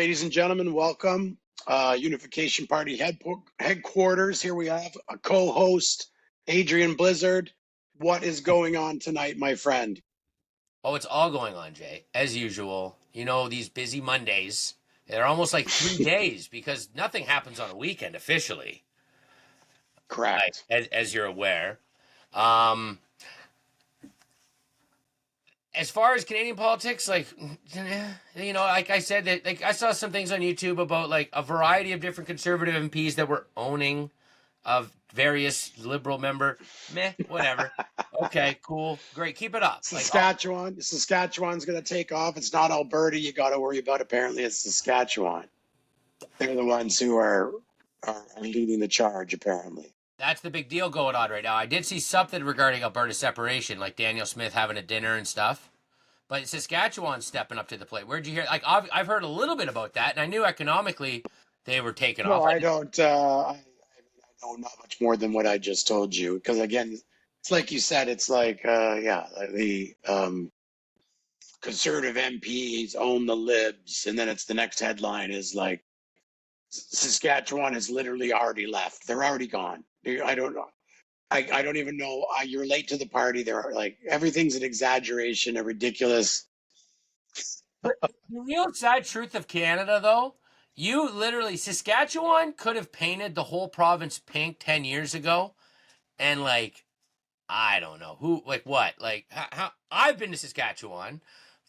Ladies and gentlemen, welcome. Unification Party headquarters. Here we have a co-host, Adrian Blizzard. What is going on tonight, my friend? Oh, it's all going on, Jay, as usual. You know, these busy Mondays, they're almost like 3 days because nothing happens on a weekend officially, Correct. as you're aware. Um, as far as Canadian politics, like I said, that like I saw some things on YouTube about like a variety of different conservative MPs that were owning of various liberal member. Meh, whatever. Okay, cool, great, keep it up. Saskatchewan's going to take off. It's not Alberta you got to worry about. Apparently, it's Saskatchewan. They're the ones who are leading the charge, apparently. That's the big deal going on right now. I did see something regarding Alberta separation, like Daniel Smith having a dinner and stuff. But Saskatchewan's stepping up to the plate. Where'd you hear? Like, I've heard a little bit about that, and I knew economically they were taking No, off. I don't. I know not much more than what I just told you. Because again, it's like you said. It's like, the conservative MPs own the libs, and then it's the next headline is like Saskatchewan has literally already left. They're already gone. I don't know. I don't even know. You're late to the party. They're like everything's an exaggeration, a ridiculous. But the real sad truth of Canada, though, you literally Saskatchewan could have painted the whole province pink 10 years ago, and like I don't know who, like what, like how I've been to Saskatchewan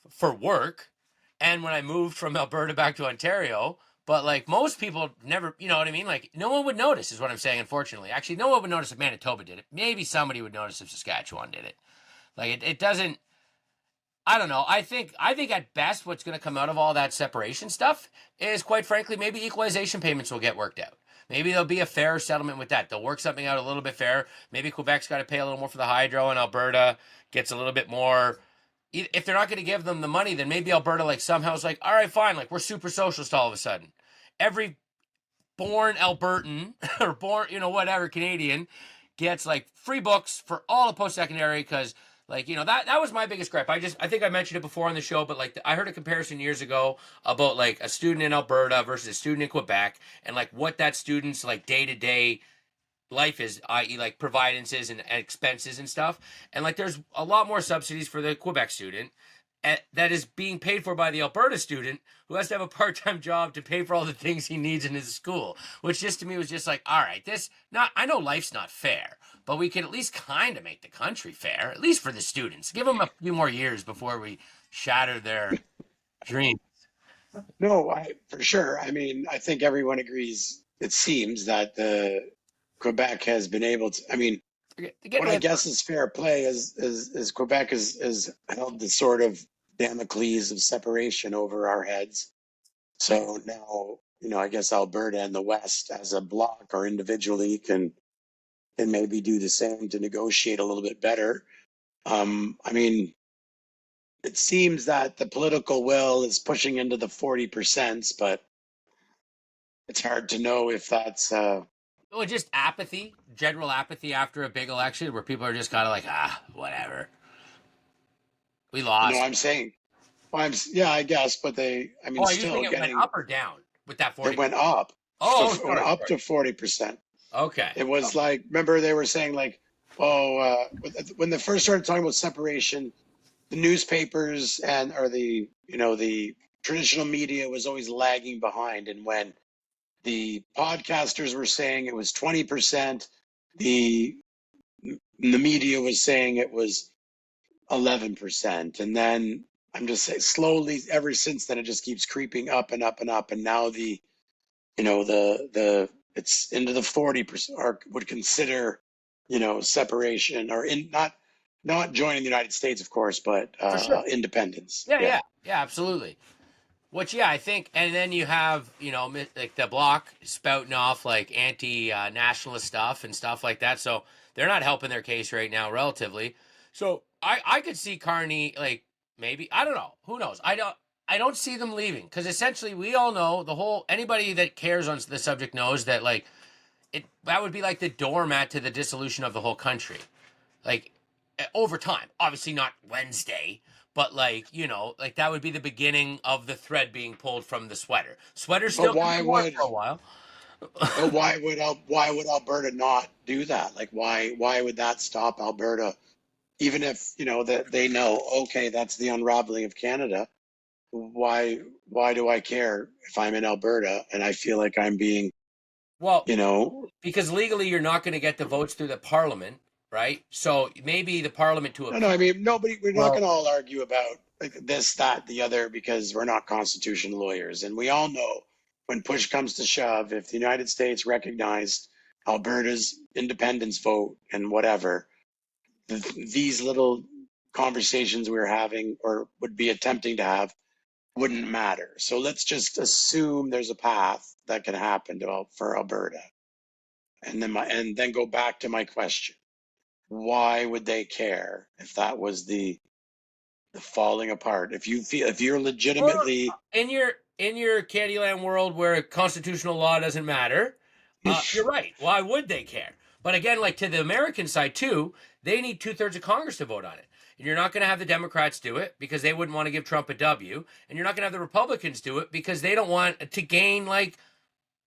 for work, and when I moved from Alberta back to Ontario, but like most people never, you know what I mean? Like no one would notice, is what I'm saying. Unfortunately, actually, no one would notice if Manitoba did it. Maybe somebody would notice if Saskatchewan did it. Like it doesn't. I don't know. I think at best, what's going to come out of all that separation stuff is, quite frankly, maybe equalization payments will get worked out. Maybe there'll be a fair settlement with that. They'll work something out a little bit fair. Maybe Quebec's got to pay a little more for the hydro, and Alberta gets a little bit more. If they're not going to give them the money, then maybe Alberta, like, somehow is like, all right, fine, like, we're super socialist all of a sudden. Every born Albertan or born, whatever, Canadian gets like free books for all the post-secondary, because like, that was my biggest gripe. I think I mentioned it before on the show, but like I heard a comparison years ago about like a student in Alberta versus a student in Quebec, and like what that student's like day-to-day life is, i.e. like providences and expenses and stuff. And like there's a lot more subsidies for the Quebec student that is being paid for by the Alberta student, who has to have a part-time job to pay for all the things he needs in his school, which just to me was just like, all right, I know life's not fair, but we can at least kind of make the country fair, at least for the students. Give them a few more years before we shatter their dreams. No, for sure. I mean, I think everyone agrees. It seems that the Quebec has been able to. I mean, what I guess is fair play is Quebec has held the sort of Damocles of separation over our heads. So now, I guess Alberta and the West as a bloc or individually can maybe do the same to negotiate a little bit better. I mean, it seems that the political will is pushing into the 40%, but it's hard to know if that's Well, just apathy, general apathy after a big election, where people are just kind of like, whatever. We lost. I'm saying. Well, yeah, I guess, but I mean, Oh, are you still saying it went up or down with that 40? It went up. Oh, It went up to 40%. Okay. It was like, remember they were saying like, when they first started talking about separation, the newspapers or the traditional media was always lagging behind. And when the podcasters were saying it was 20%, the media was saying it was 11%. And then I'm just saying slowly ever since then, it just keeps creeping up and up and up. And now it's into the 40% or would consider, separation or not joining the United States, of course, but sure. Independence. Yeah, absolutely. Which, I think, and then you have, like the bloc spouting off like anti-nationalist stuff and stuff like that. So they're not helping their case right now, relatively. So I could see Carney, like, maybe, I don't know, who knows? I don't see them leaving, because essentially we all know, anybody that cares on the subject knows that like that would be like the doormat to the dissolution of the whole country, like over time. Obviously not Wednesday, But like, like that would be the beginning of the thread being pulled from the sweater. Sweater's But still going to why be worn would for a while. but why would Alberta not do that? Like why would that stop Alberta? Even if that they know, okay, that's the unraveling of Canada. Why do I care if I'm in Alberta and I feel like I'm being Well, you know because legally you're not going to get the votes through the parliament, right? So maybe the parliament to no, I appeal. mean, nobody, we're not Well, going to all argue about like this, that, the other, because we're not constitutional lawyers. And we all know when push comes to shove, if the United States recognized Alberta's independence vote and whatever, these little conversations we we're having or would be attempting to have wouldn't matter. So let's just assume there's a path that can happen for Alberta. And then go back to my question. Why would they care if that was the falling apart? If you're legitimately in your Candyland world where constitutional law doesn't matter, you're right. Why would they care? But again, like to the American side too, they need 2/3 of Congress to vote on it. And you're not going to have the Democrats do it because they wouldn't want to give Trump a W. And you're not going to have the Republicans do it because they don't want to gain like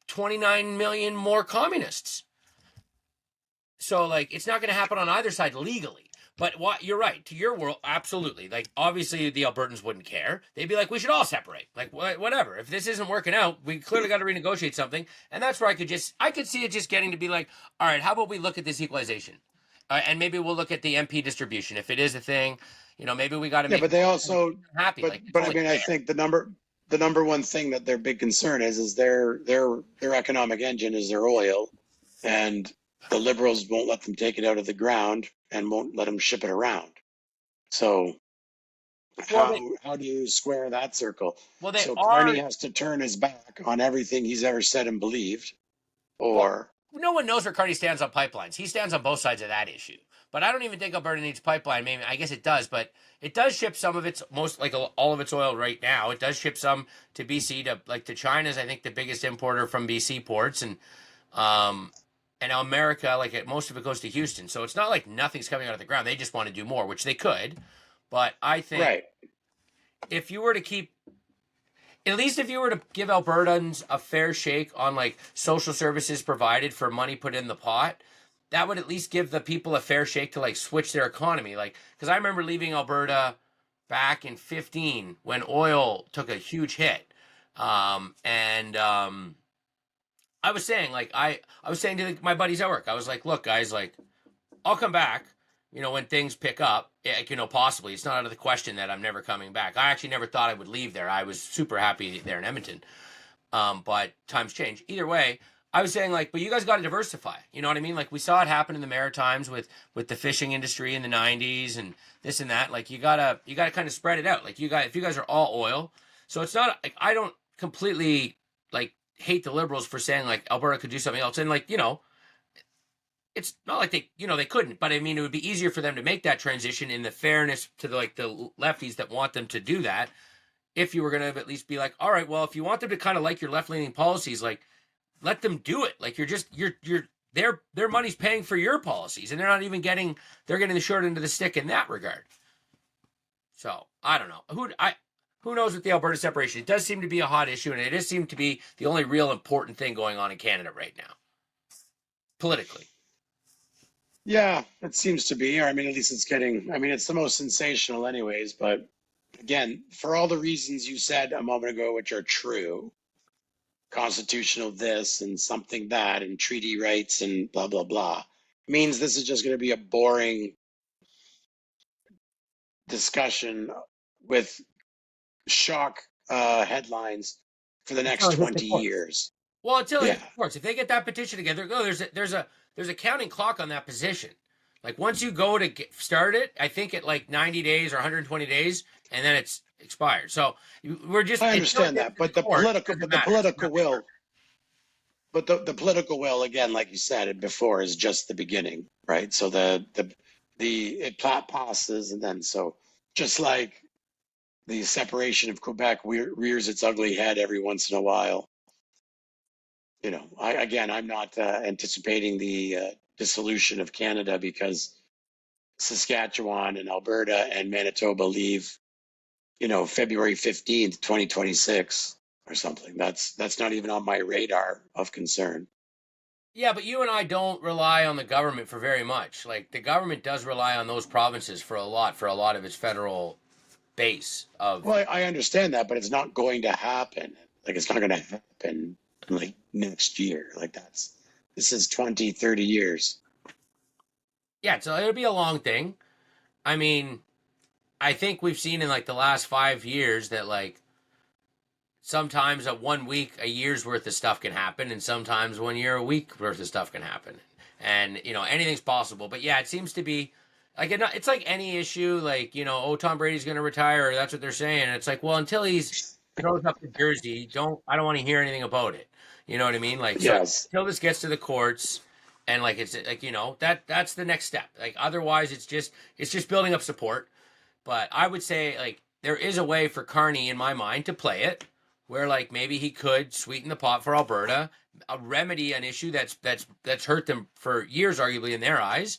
29 million more communists. So like it's not going to happen on either side legally. But you're right. To your world, absolutely. Like obviously the Albertans wouldn't care. They'd be like, we should all separate. Like whatever. If this isn't working out, we clearly got to renegotiate something. And that's where I could see it just getting to be like, all right, how about we look at this equalization, and maybe we'll look at the MP distribution if it is a thing. Maybe we got to yeah, make but they also happy. but Like but I mean I think the number one thing that their big concern is their economic engine is their oil, and the liberals won't let them take it out of the ground and won't let them ship it around. So well, how do you square that circle? they So are. Carney has to turn his back on everything he's ever said and believed, Well, or no one knows where Carney stands on pipelines. He stands on both sides of that issue. But I don't even think Alberta needs pipeline. Maybe I guess it does, but it does ship some of its all of its oil right now. It does ship some to BC to China's. I think the biggest importer from BC ports um and now America most of it goes to Houston. So it's not like nothing's coming out of the ground. They just want to do more, which they could. But I think right. if you were to keep at least if you were to give Albertans a fair shake on like social services provided for money put in the pot, that would at least give the people a fair shake to like switch their economy. Like, because I remember leaving Alberta back in 15 when oil took a huge hit. And I was saying, I was saying to my buddies at work, I was like, look, guys, like, I'll come back, when things pick up, possibly. It's not out of the question that I'm never coming back. I actually never thought I would leave there. I was super happy there in Edmonton. But times change. Either way, I was saying but you guys got to diversify. You know what I mean? Like we saw it happen in the Maritimes with the fishing industry in the 90s and this and that. Like you gotta kind of spread it out. Like if you guys are all oil, so it's not like I don't completely hate the Liberals for saying Alberta could do something else. And it's not like they couldn't, but I mean, it would be easier for them to make that transition in the fairness to the lefties that want them to do that. If you were going to at least be like, all right, well, if you want them to kind of like your left leaning policies, let them do it. Like their money's paying for your policies and they're getting the short end of the stick in that regard. So I don't know who knows with the Alberta separation. It does seem to be a hot issue and it does seem to be the only real important thing going on in Canada right now, politically. Yeah, it seems to be. Or I mean, at least it's the most sensational anyways, but again, for all the reasons you said a moment ago, which are true, constitutional this and something that and treaty rights and blah, blah, blah, means this is just going to be a boring discussion with shock headlines for the next 20 years. Well, until it Yeah. hits the courts. If they get that petition together, there's a counting clock on that position. Like once you go to start it, I think at 90 days or 120 days, and then it's expired. So we're just. I understand that, but the political will, again, like you said before, is just the beginning, right? So it passes, and then so just like the separation of Quebec rears its ugly head every once in a while. I'm not anticipating the dissolution of Canada because Saskatchewan and Alberta and Manitoba leave February 15th, 2026 or something. That's not even on my radar of concern. Yeah, but you and I don't rely on the government for very much. Like the government does rely on those provinces for a lot of its federal base of. Well, I understand that, but it's not going to happen. Like it's not going to happen like next year. Like this is 20, 30 years. Yeah, so it'll be a long thing. I mean, I think we've seen in like the last 5 years that like sometimes a 1 week, a year's worth of stuff can happen, and sometimes 1 year, a week worth of stuff can happen, and anything's possible. But yeah, it seems to be like it's like any issue, like oh, Tom Brady's going to retire, or that's what they're saying. And it's like, well, until he's throws up the jersey, I don't want to hear anything about it. You know what I mean? Like so Yes. until this gets to the courts. And like it's like that's the next step. Like otherwise, it's just building up support. But I would say like there is a way for Carney in my mind to play it, where like maybe he could sweeten the pot for Alberta, remedy an issue that's hurt them for years, arguably in their eyes,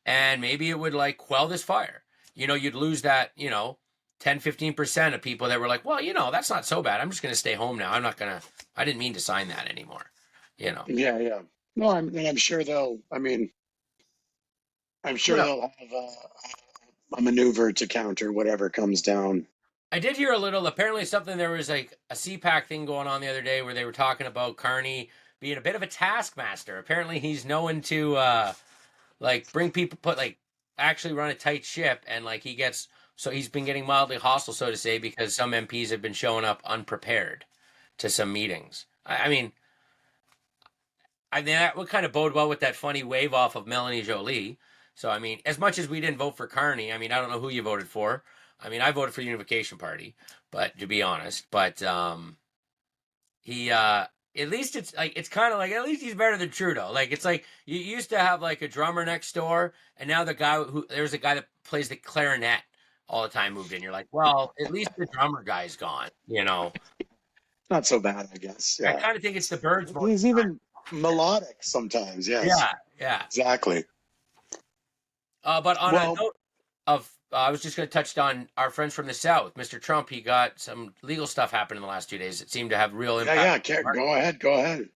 and maybe it would like quell this fire. You'd lose that 10-15% of people that were like, well, that's not so bad. I'm just gonna stay home now. I didn't mean to sign that anymore. Yeah, yeah. No, I'm sure they'll. I mean, I'm sure Yeah. they'll have a maneuver to counter whatever comes down. I did hear a little. Apparently, something there was like a CPAC thing going on the other day where they were talking about Carney being a bit of a taskmaster. Apparently, he's known to like bring people, put like actually run a tight ship, and like he's been getting mildly hostile, so to say, because some MPs have been showing up unprepared to some meetings. I mean that would kind of bode well with that funny wave off of Melanie Jolie. So I mean, as much as we didn't vote for Carney, I mean I don't know who you voted for. I mean I voted for the Unification Party, but to be honest, but he at least it's kind of like at least he's better than Trudeau. Like it's like you used to have like a drummer next door, and now there's a guy that plays the clarinet all the time moved in. You're like, well, at least the drummer guy's gone. Not so bad, I guess. I Yeah. kind of think it's the birds most of He's the time. even melodic sometimes. Yes, Yeah, yeah. exactly. But on a Well, note of, I was just going to touch on our friends from the South. Mr. Trump, he got some legal stuff happen in the last 2 days that seemed to have real yeah, impact. yeah. Go ahead. Go ahead.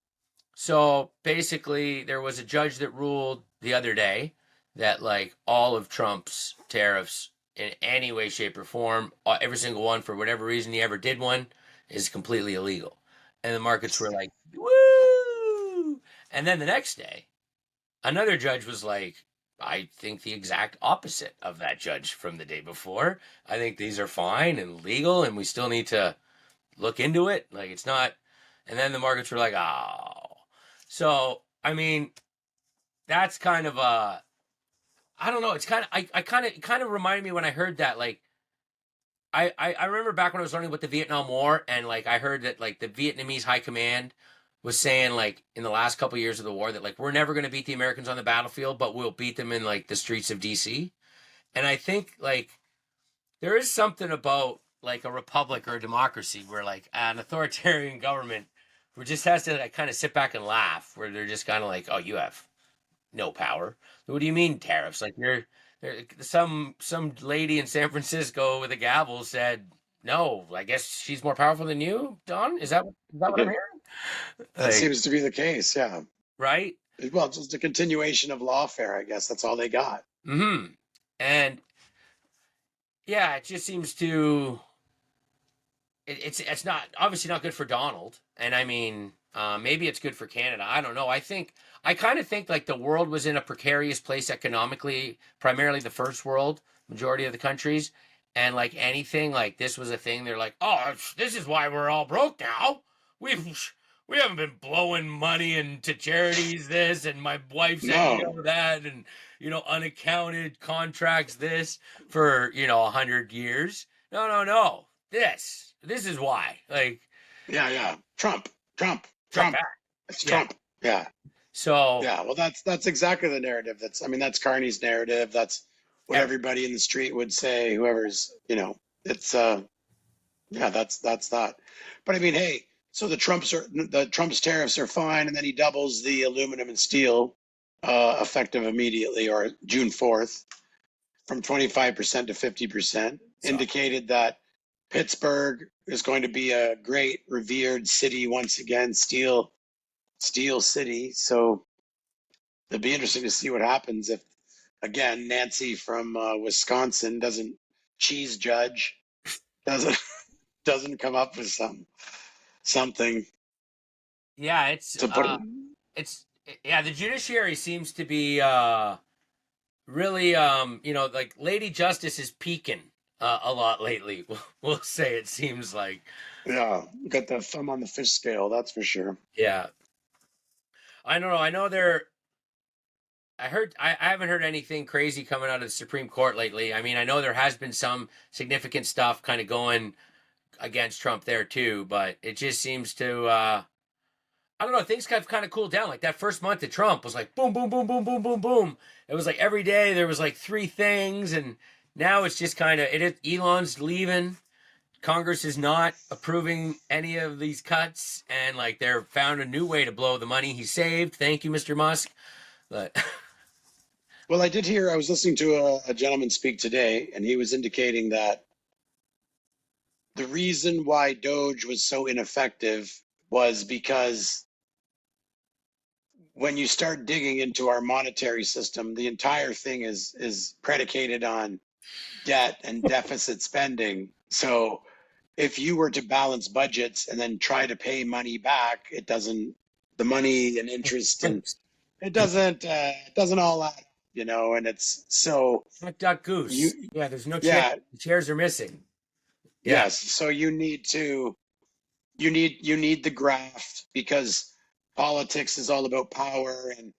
So basically, there was a judge that ruled the other day that like all of Trump's tariffs in any way, shape, or form, every single one for whatever reason he ever did one, is completely illegal. And the markets were like, woo! And then the next day, another judge was like, I think the exact opposite of that judge from the day before. I think these are fine and legal, and we still need to look into it. Like it's not. And then the markets were like, oh. So I mean, that's kind of a. I don't know. It's kind of. It kind of reminded me when I heard that. Like, I remember back when I was learning about the Vietnam War, and like I heard that like the Vietnamese High Command was saying like in the last couple of years of the war that like we're never going to beat the Americans on the battlefield, but we'll beat them in like the streets of DC. And I think like there is something about like a republic or a democracy where like an authoritarian government who just has to like, kind of sit back and laugh, where they're just kind of like, oh, you have no power. What do you mean tariffs? Like some lady in San Francisco with a gavel said, no, I guess she's more powerful than you, Don. Is that what I'm hearing? That Like, seems to be the case. Yeah. right? Well, just a continuation of lawfare, I guess. That's all they got. Mm-hmm. And yeah, it just seems to it's not obviously not good for Donald, and I mean maybe it's good for Canada. I don't know. I kind of think like the world was in a precarious place economically, primarily the first world, majority of the countries, and like anything like this was a thing. They're like, oh, this is why we're all broke now. We haven't been blowing money into charities, this, and my wife said No. that, and unaccounted contracts this for 100 years. No, no, no. This is why. Like Yeah, yeah. Trump, Trump, Trump Trump. back. It's Yeah. Trump. Yeah. So Yeah. Well, that's exactly the narrative. That's Carney's narrative. That's what every, everybody in the street would say, it's yeah, that's that. But I mean, hey, so the Trump's tariffs are fine, and then he doubles the aluminum and steel effective immediately or June 4th from 25% to 50%, so indicated that Pittsburgh is going to be a great revered city once again, steel city. So it'll be interesting to see what happens if, again, Nancy from Wisconsin doesn't cheese judge, doesn't doesn't come up with something Yeah, to put it. it's yeah, the judiciary seems to be really like Lady Justice is peaking a lot lately. We'll say it seems like. Yeah, got the thumb on the fish scale, that's for sure. Yeah. I don't know. I know they're I haven't heard anything crazy coming out of the Supreme Court lately. I mean, I know there has been some significant stuff kind of going against Trump there too, but it just seems to I don't know, things have kind of cooled down. Like that first month of Trump was like boom, boom, boom, boom, boom, boom, boom. It was like every day there was like three things, and now it's just kind of Elon's leaving. Congress is not approving any of these cuts, and like they're found a new way to blow the money he saved. Thank you, Mr. Musk. But Well, I was listening to a gentleman speak today, and he was indicating that the reason why Doge was so ineffective was because when you start digging into our monetary system, the entire thing is predicated on debt and deficit spending. So if you were to balance budgets and then try to pay money back, the money and interest and it doesn't all add, and it's so duck you, goose. Yeah, there's no chair. yeah, The chairs are missing. Yeah. yes. So you need the graft because politics is all about power, and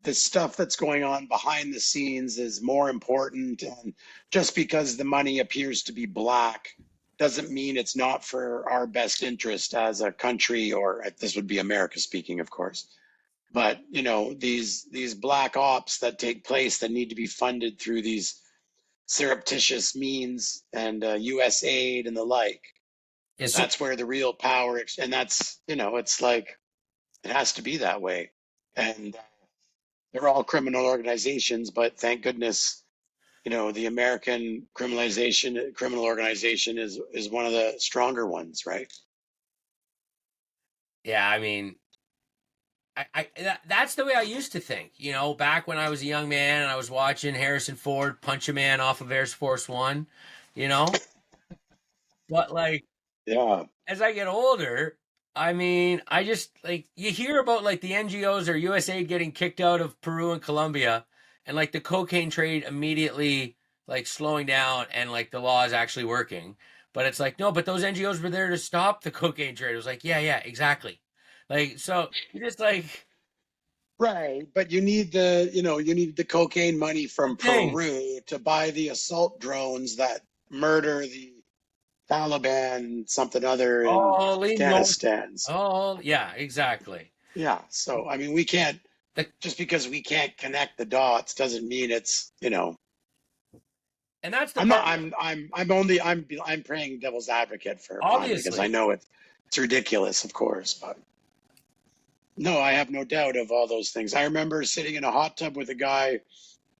the stuff that's going on behind the scenes is more important. And just because the money appears to be black doesn't mean it's not for our best interest as a country, or this would be America speaking, of course. But these black ops that take place that need to be funded through these surreptitious means and US aid and the like, Yeah, so that's where the real power, and that's, it's like, it has to be that way. And they're all criminal organizations, but thank goodness, the American criminal organization is one of the stronger ones, right? yeah, I mean, that's the way I used to think. Back when I was a young man and I was watching Harrison Ford punch a man off of Air Force One. You know, but like Yeah. as I get older, I mean, I just like you hear about like the NGOs or USAID getting kicked out of Peru and Colombia, and like the cocaine trade immediately like slowing down, and like the law is actually working. But it's like no, but those NGOs were there to stop the cocaine trade. It was like yeah, exactly. Like so, you just like Right, but you need the cocaine money from thing. Peru to buy the assault drones that murder the Taliban something other in Oh, leave most. Afghanistan. Oh, yeah, exactly. Yeah, so I mean, we can't, The, just because we can't connect the dots doesn't mean it's. and that's the I'm not. part. I'm playing devil's advocate for fun because I Obviously, know it's ridiculous, of course, but no, I have no doubt of all those things. I remember sitting in a hot tub with a guy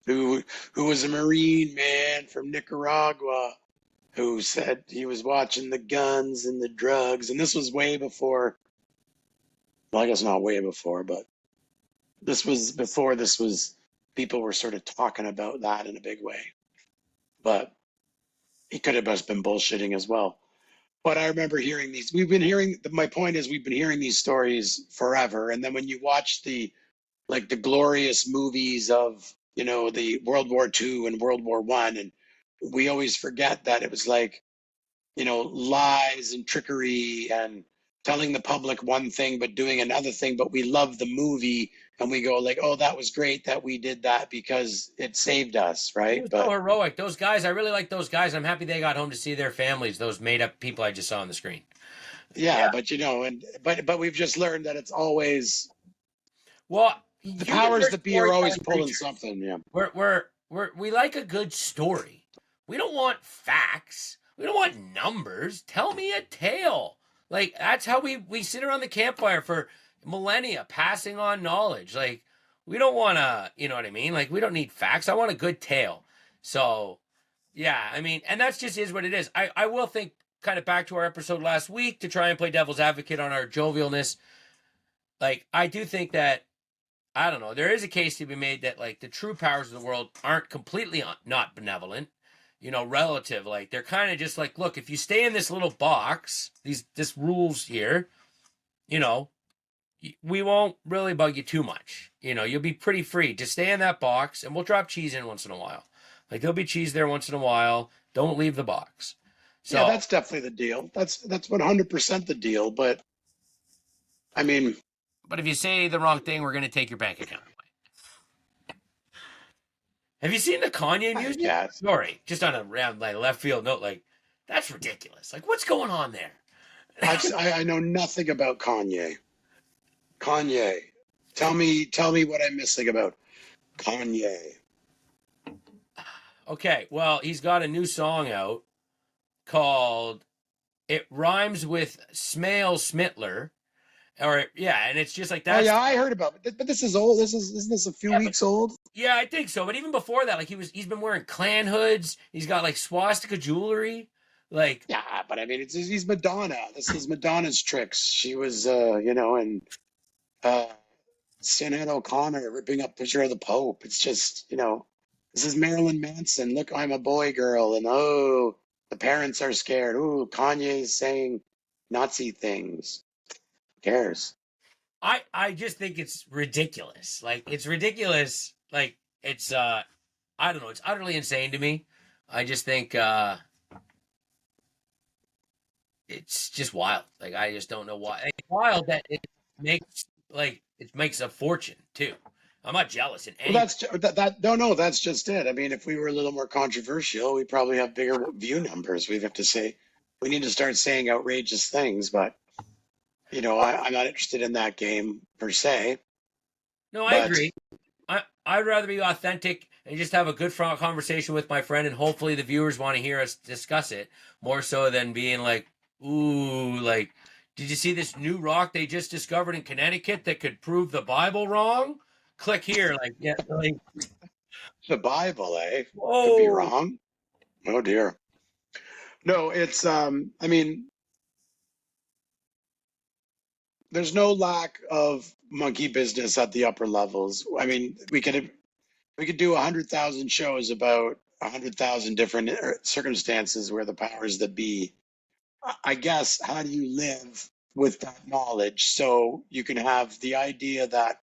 who was a Marine man from Nicaragua who said he was watching the guns and the drugs, and this was way before. Well, I guess not way before, but this was before this was people were sort of talking about that in a big way. But he could have just been bullshitting as well. But I remember hearing these. My point is, we've been hearing these stories forever. And then when you watch the glorious movies of, the World War II and World War One, and we always forget that it was like, lies and trickery and telling the public one thing but doing another thing. But we love the movie and we go like, oh, that was great that we did that because it saved us, he right? was so But heroic. Those guys, I really like those guys. I'm happy they got home to see their families. Those made up people I just saw on the screen. yeah, Yeah. but but we've just learned that it's always Well, the humans powers are that be are always storytelling pulling creatures. something. Yeah. We like a good story. We don't want facts. We don't want numbers. Tell me a tale. Like that's how we sit around the campfire for millennia, passing on knowledge. Like we don't want to, you know what I mean? Like we don't need facts. I want a good tale. So yeah, I mean, and that's just is what it is. I will think kind of back to our episode last week to try and play devil's advocate on our jovialness. Like, I do think that, I don't know, there is a case to be made that, like, the true powers of the world aren't completely not benevolent, relative. Like, they're kind of just like, look, if you stay in this little box, this rules here, we won't really bug you too much. You'll be pretty free. Just stay in that box, and we'll drop cheese in once in a while. Like, there'll be cheese there once in a while. Don't leave the box. So, yeah, that's definitely the deal. That's 100% the deal. But I mean, but if you say the wrong thing, we're going to take your bank account away. Have you seen the Kanye music? Yeah. Sorry, just on a round like left field note, like that's ridiculous. Like, what's going on there? I know nothing about Kanye. Kanye, tell me what I'm missing about Kanye. Okay, well, he's got a new song out called "It Rhymes with Smale Smittler," and it's just like that. Oh yeah, I heard about it, but this is old. Isn't this a few weeks old? Yeah, I think so. But even before that, like he's been wearing Klan hoods. He's got like swastika jewelry. Like, yeah, but I mean, he's Madonna. This is Madonna's tricks. She was, and Sinead O'Connor ripping up picture of the Pope. It's just, this is Marilyn Manson. Look, I'm a boy girl, and oh, the parents are scared. Ooh, Kanye's saying Nazi things. Who cares? I just think it's ridiculous. Like, it's ridiculous. Like, it's I don't know. It's utterly insane to me. I just think it's just wild. Like, I just don't know why. It's wild that it makes a fortune too. I'm not jealous in any. Well, that's just it. I mean, if we were a little more controversial, we probably have bigger view numbers. We'd have to say we need to start saying outrageous things, but I'm not interested in that game per se. No, I agree. I'd rather be authentic and just have a good conversation with my friend, and hopefully the viewers want to hear us discuss it more so than being like, ooh, like, did you see this new rock they just discovered in Connecticut that could prove the Bible wrong? Click here. Like, yeah, like the Bible, eh? Whoa. Could be wrong. Oh dear. No, it's I mean, there's no lack of monkey business at the upper levels. I mean, we could do 100,000 shows about 100,000 different circumstances where the powers that be. I guess, how do you live with that knowledge so you can have the idea that,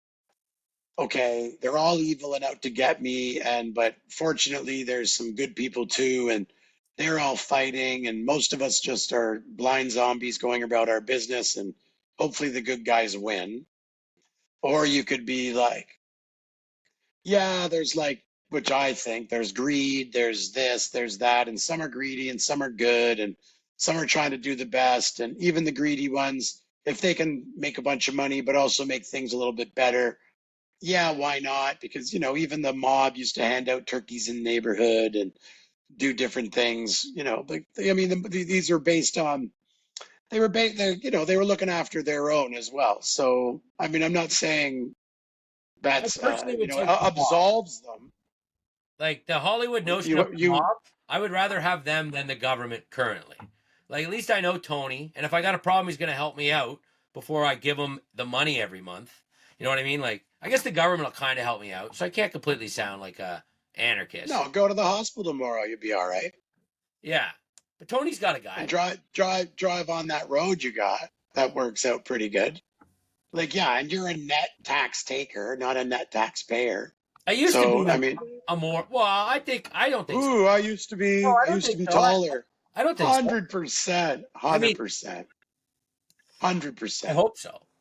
okay, they're all evil and out to get me, but fortunately there's some good people too, and they're all fighting, and most of us just are blind zombies going about our business, and hopefully the good guys win. Or you could be like, yeah, there's like, which I think there's greed, there's this, there's that, and some are greedy and some are good, and some are trying to do the best. And even the greedy ones, if they can make a bunch of money, but also make things a little bit better, yeah, why not? Because, even the mob used to hand out turkeys in the neighborhood and do different things, these are based on, they were looking after their own as well. So, I mean, I'm not saying that's, absolves them. Like, the Hollywood notion of mob, I would rather have them than the government currently. Like, at least I know Tony, and if I got a problem, he's going to help me out before I give him the money every month. You know what I mean? Like, I guess the government will kind of help me out, so I can't completely sound like a anarchist. No, go to the hospital tomorrow. You'll be all right. Yeah, but Tony's got a guy. And drive on that road you got. That works out pretty good. Like, yeah, and you're a net tax taker, not a net taxpayer. I used to be a more. Well, I don't think. Ooh, so. I used to be. No, I used to be taller. I don't think 100%. 100%. 100%.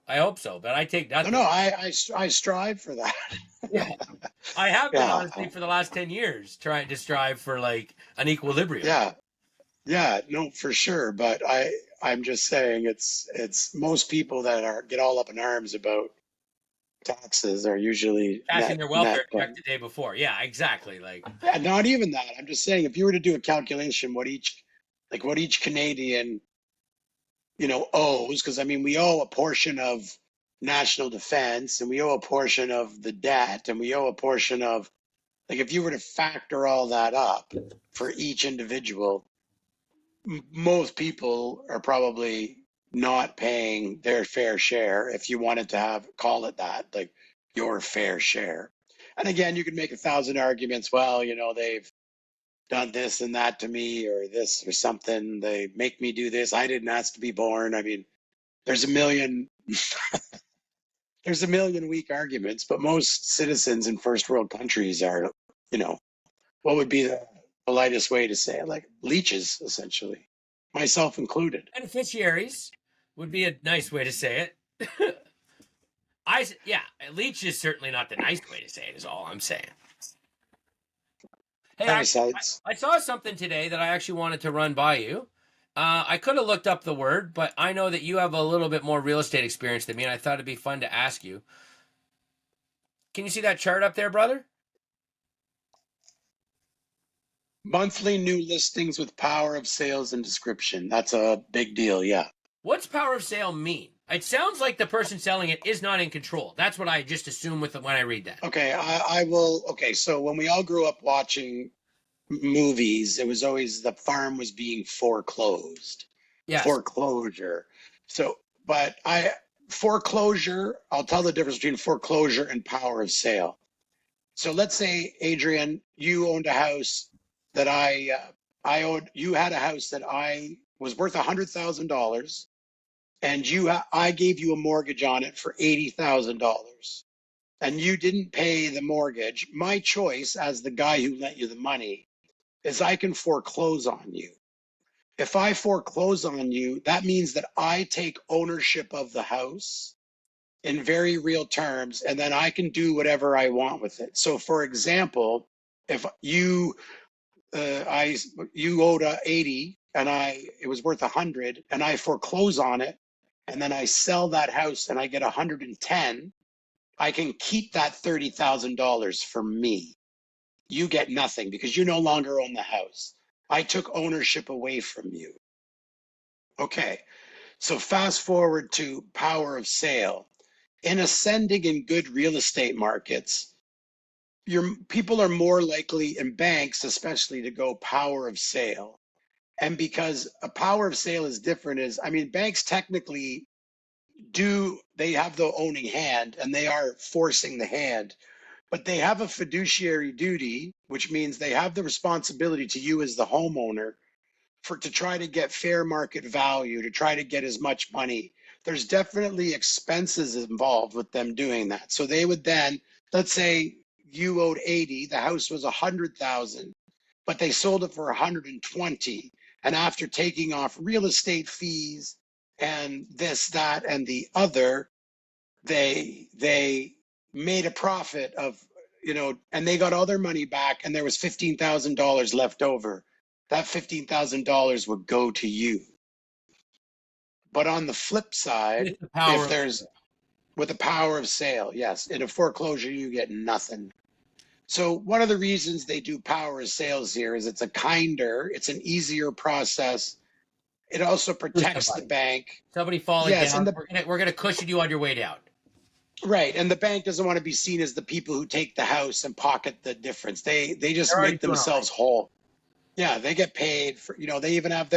I hope so, but I take that. No, I strive for that. Yeah, I have been honestly for the last 10 years trying to strive for like an equilibrium. Yeah, no, for sure. But I'm just saying it's most people that get all up in arms about taxes are usually cashing their welfare check the day before. Yeah, exactly. Like, yeah, not even that. I'm just saying if you were to do a calculation, what each Canadian owes, because I mean we owe a portion of national defense and we owe a portion of the debt and we owe a portion of, like, if you were to factor all that up for each individual, most people are probably not paying their fair share, if you wanted to call it that, like your fair share. And again, you could make 1,000 arguments. Well, they've done this and that to me, or this or something. They make me do this. I didn't ask to be born. I mean, there's a million there's a million weak arguments, but most citizens in first world countries are, what would be the politest way to say it? Like leeches, essentially, myself included. Beneficiaries would be a nice way to say it. Yeah, leech is certainly not the nice way to say it, is all I'm saying. Hey, I saw something today that I actually wanted to run by you. I could have looked up the word, but I know that you have a little bit more real estate experience than me, and I thought it'd be fun to ask you. Can you see that chart up there, brother? Monthly new listings with power of sales and description. That's a big deal, yeah. What's power of sale mean? It sounds like the person selling it is not in control. That's what I just assume when I read that. Okay, I will. Okay, so when we all grew up watching movies, it was always the farm was being foreclosed. Yes. Foreclosure. So, but foreclosure, I'll tell the difference between foreclosure and power of sale. So let's say, Adrian, you owned a house that I owed. You had a house that I was worth $100,000, and I gave you a mortgage on it for $80,000, and you didn't pay the mortgage. My choice as the guy who lent you the money is I can foreclose on you. If I foreclose on you, that means that I take ownership of the house in very real terms, and then I can do whatever I want with it. So, for example, if you owed 80 and it was worth 100, and I foreclose on it, and then I sell that house and I get 110, I can keep that $30,000 for me. You get nothing because you no longer own the house. I took ownership away from you. Okay, so fast forward to power of sale. In ascending and good real estate markets, people are more likely, in banks especially, to go power of sale. And because a power of sale is different, banks technically they have the owning hand and they are forcing the hand, but they have a fiduciary duty, which means they have the responsibility to you as the homeowner to try to get fair market value, to try to get as much money. There's definitely expenses involved with them doing that. So they would then, let's say you owed 80, the house was 100,000, but they sold it for 120. And after taking off real estate fees and this, that, and the other, they made a profit of, and they got all their money back, and there was $15,000 left over. That $15,000 would go to you. But on the flip side, with the power of sale, yes, in a foreclosure, you get nothing. So one of the reasons they do power of sales here is it's an easier process. It also protects the bank. Somebody falling down, we're going to cushion you on your way down. Right, and the bank doesn't want to be seen as the people who take the house and pocket the difference. They just make themselves whole. Yeah, they get paid for, they even have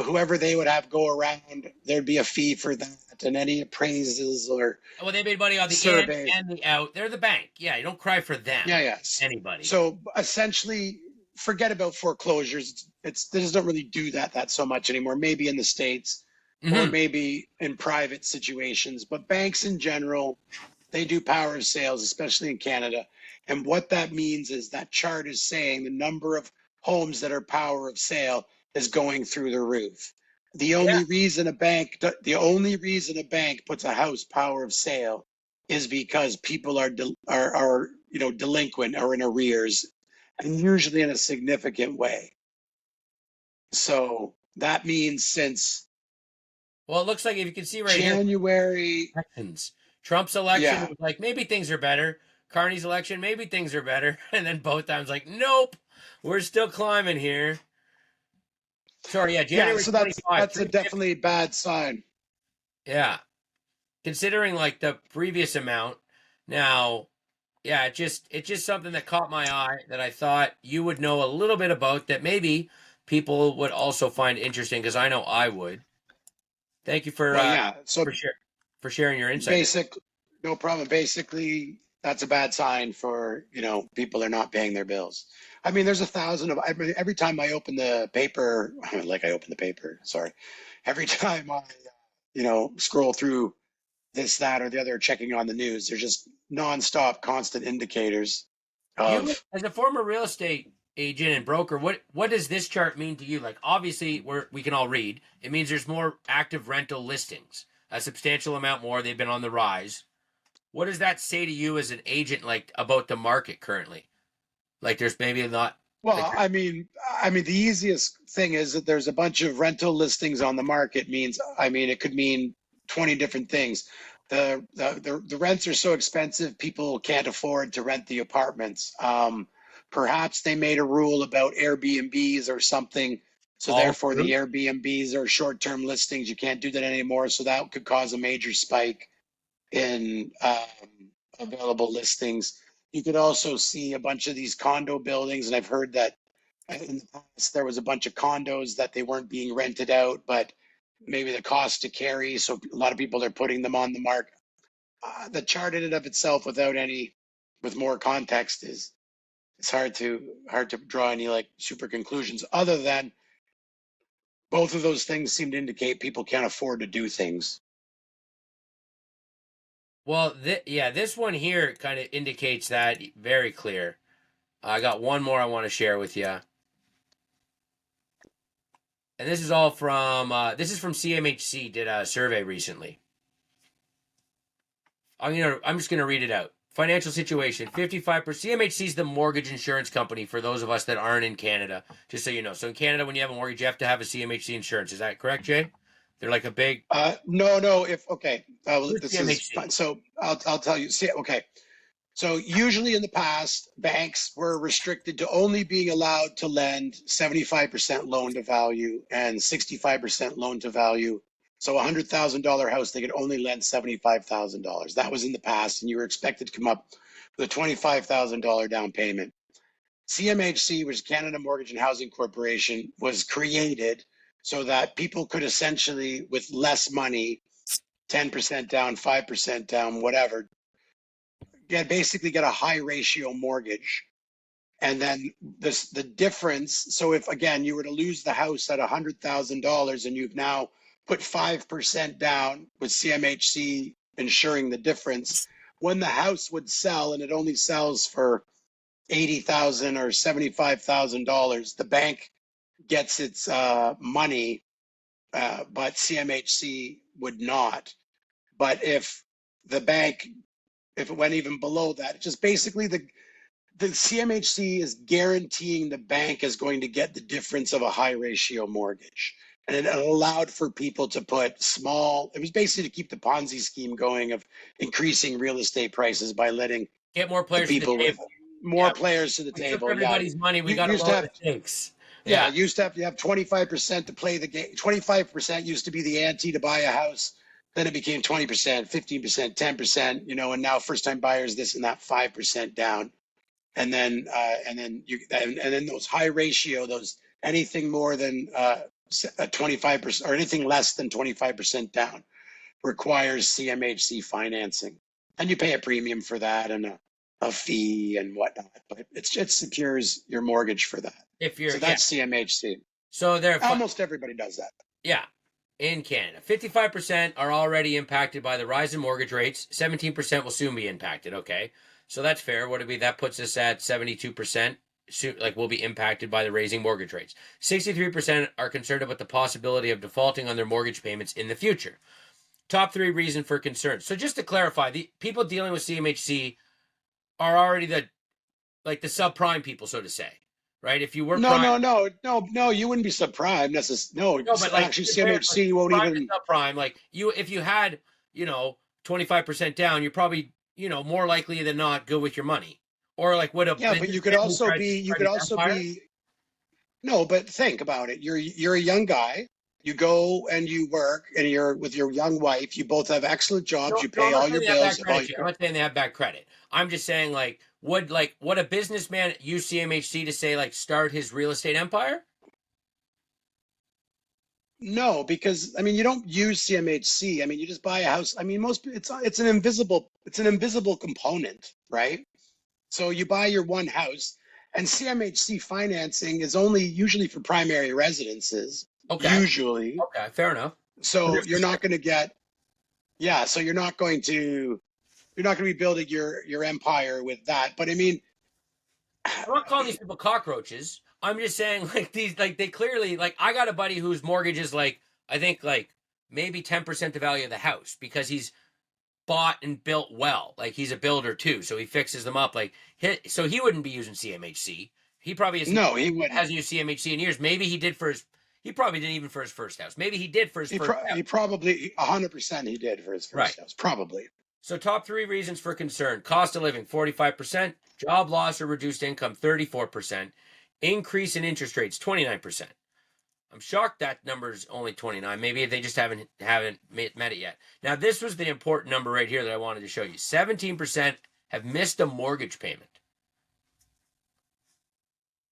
whoever they would have go around, there'd be a fee for that, and any appraisals or they made money on the survey in and the out. They're the bank. Yeah, you don't cry for them. Yeah, yes. Anybody. So essentially, forget about foreclosures. They just don't really do that so much anymore. Maybe in the States, or maybe in private situations, but banks in general, they do power of sales, especially in Canada. And what that means is that chart is saying the number of homes that are power of sale is going through the roof. The only reason a bank puts a house power of sale is because people are delinquent or in arrears, and usually in a significant way. So that means since it looks like, if you can see right January, Trump's election was like, maybe things are better. Carney's election, maybe things are better. And then both times, like, nope, we're still climbing here. Sorry, January. So that's a definitely bad sign. Yeah. Considering like the previous amount. Now, it's just something that caught my eye that I thought you would know a little bit about, that maybe people would also find interesting, because I know I would. Thank you for Well, yeah. So for sharing your insight. basic, no problem. Basically, that's a bad sign for, people are not paying their bills. I mean, there's a thousand of, I mean, every time I open the paper, like I open the paper, sorry. Every time I, scroll through this, that, or the other, checking on the news, there's just nonstop, constant indicators You, of, as a former real estate agent and broker, what does this chart mean to you? Like, obviously, we can all read. It means there's more active rental listings, a substantial amount more. They've been on the rise. What does that say to you as an agent, like about the market currently? Like, there's maybe not like. well, the easiest thing is that there's a bunch of rental listings on the market means, it could mean 20 different things. The rents are so expensive, people can't afford to rent the apartments. Perhaps they made a rule about Airbnbs or something. So All therefore the true. Airbnbs are short-term listings. You can't do that anymore. So that could cause a major spike in available listings. You could also see a bunch of these condo buildings, and I've heard that in the past there was a bunch of condos that they weren't being rented out, but maybe the cost to carry, so a lot of people are putting them on the market. The chart in and of itself, with more context, is it's hard to draw any like super conclusions, other than both of those things seem to indicate people can't afford to do things. Well, yeah, this one here kind of indicates that very clear. I got one more I want to share with you, and this is all from CMHC did a survey recently. I'm just gonna read it out. Financial situation: 55%. CMHC is the mortgage insurance company for those of us that aren't in Canada. Just so you know. So in Canada, when you have a mortgage, you have to have a CMHC insurance. Is that correct, Jay? They're like a big. No. If okay, this is CMHC. fine. So I'll tell you. See, okay. So usually in the past, banks were restricted to only being allowed to lend 75% loan to value and 65% loan to value. So $100,000 house, they could only lend $75,000. That was in the past, and you were expected to come up with a $25,000 down payment. CMHC, which is Canada Mortgage and Housing Corporation, was created so that people could essentially, with less money, 10% down, 5% down, whatever, basically get a high ratio mortgage. And then the difference. So if again you were to lose the house at $100,000 and you've now put 5% down with CMHC insuring the difference, when the house would sell and it only sells for $80,000 or $75,000, the bank gets its money, but CMHC would not. But if the bank, if it went even below that, just basically the CMHC is guaranteeing the bank is going to get the difference of a high ratio mortgage. And it allowed for people to put it was basically to keep the Ponzi scheme going of increasing real estate prices by letting Get more the players to the people with table. more Yeah, players to the we took table. Yeah. everybody's money. We You got to used to lower the have, stakes. yeah, Yeah. used to have to have 25% to play the game. 25% used to be the ante to buy a house. Then it became 20%, 15%, 10%, and now first time buyers, this and that, 5% down. And then those high ratio, those anything more than 25% or anything less than 25% down requires CMHC financing, and you pay a premium for that and a fee and whatnot, but it secures your mortgage for that. If you're So that's CMHC. so they're Almost everybody does that. yeah. In Canada, 55% are already impacted by the rise in mortgage rates. 17% will soon be impacted. Okay, so that's fair. What would be that puts us at 72%? Like will be impacted by the raising mortgage rates. 63% are concerned about the possibility of defaulting on their mortgage payments in the future. Top 3 reason for concern. So just to clarify, the people dealing with CMHC are already the subprime people, so to say, right? If you were No, prime, no, no, no, no. You wouldn't be subprime necessarily. No, no, but like actually, like CMHC won't prime to even. subprime, like if you had 25% down, you're probably more likely than not good with your money, or like what a Yeah, but businessman who tried to spread his empire. No, but think about it. You're a young guy. You go and you work, and you're with your young wife. You both have excellent jobs. No, You no, I'm pay not all saying your they have bad bills. All credit. your I'm not saying they have bad credit. I'm just saying would a businessman use CMHC to say start his real estate empire? No, because I mean you don't use CMHC. I mean you just buy a house. I mean it's an invisible component, right? So you buy your one house, and CMHC financing is only usually for primary residences, Okay. usually. Okay. Fair enough. So you're not going to get, yeah. So you're not going to be building your empire with that. But I mean, I'm not calling these people cockroaches. I'm just saying, like, these, like, they clearly, like, I got a buddy whose mortgage is like, I think, like, maybe 10% the value of the house because he's bought and built well. Like, he's a builder too, so he fixes them up. Like, so he wouldn't be using CMHC. He probably no, he wouldn't. hasn't used CMHC in years. Maybe he did for his. He probably didn't even for his first house. Maybe he did for his first house. He probably 100% he did for his first house, probably. So top 3 reasons for concern: cost of living 45%, job loss or reduced income 34%, increase in interest rates 29%. I'm shocked that number's only 29. Maybe they just haven't met it yet. Now this was the important number right here that I wanted to show you. 17% have missed a mortgage payment.